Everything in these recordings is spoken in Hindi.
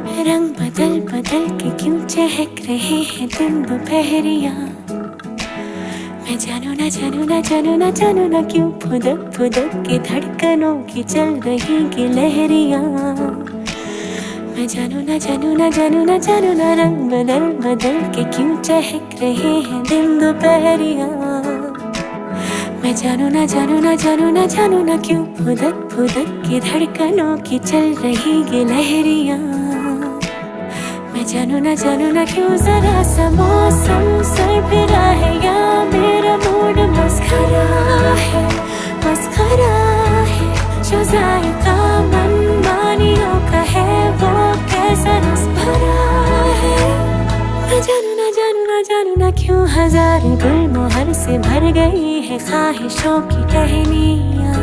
रंग बदल बदल के क्यों चहक रहे हैं दिन दोपहरिया। मैं जानू ना जानू ना जानू ना जानू ना क्यों फुदक फुदक के धड़कनों की चल रही गिलहरियाँ। मैं जानू ना जानू ना जानू ना जानू ना रंग बदल बदल के क्यों चहक रहे हैं दिन दोपहरिया। मैं जानू ना जानू ना जानू ना जानू ना क्यों फुदक फुदक के धड़कनों की चल रही गिलहरियाँ। मैं जानू ना क्यों जरा सा मौसम सरफिरा है या मेरा मूड मस्खरा है जो जायका मनमानियों का है वो कैसा रस भरा है। मैं जानू ना क्यों हजारों गुलमोहर से भर गई है ख्वाहिशों की टहनियाँ।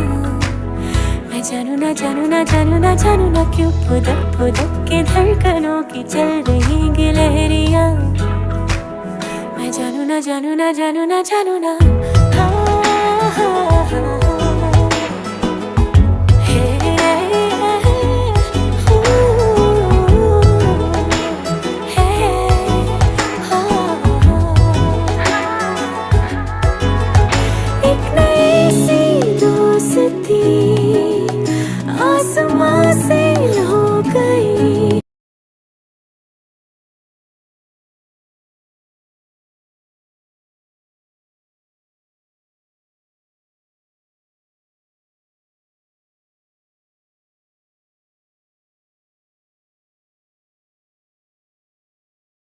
मैं जानू ना क्यों फुदक फुदक के धड़कनों की चल रही गिलहरियाँ। मैं जानू ना हाँ, हाँ, हाँ, हाँ।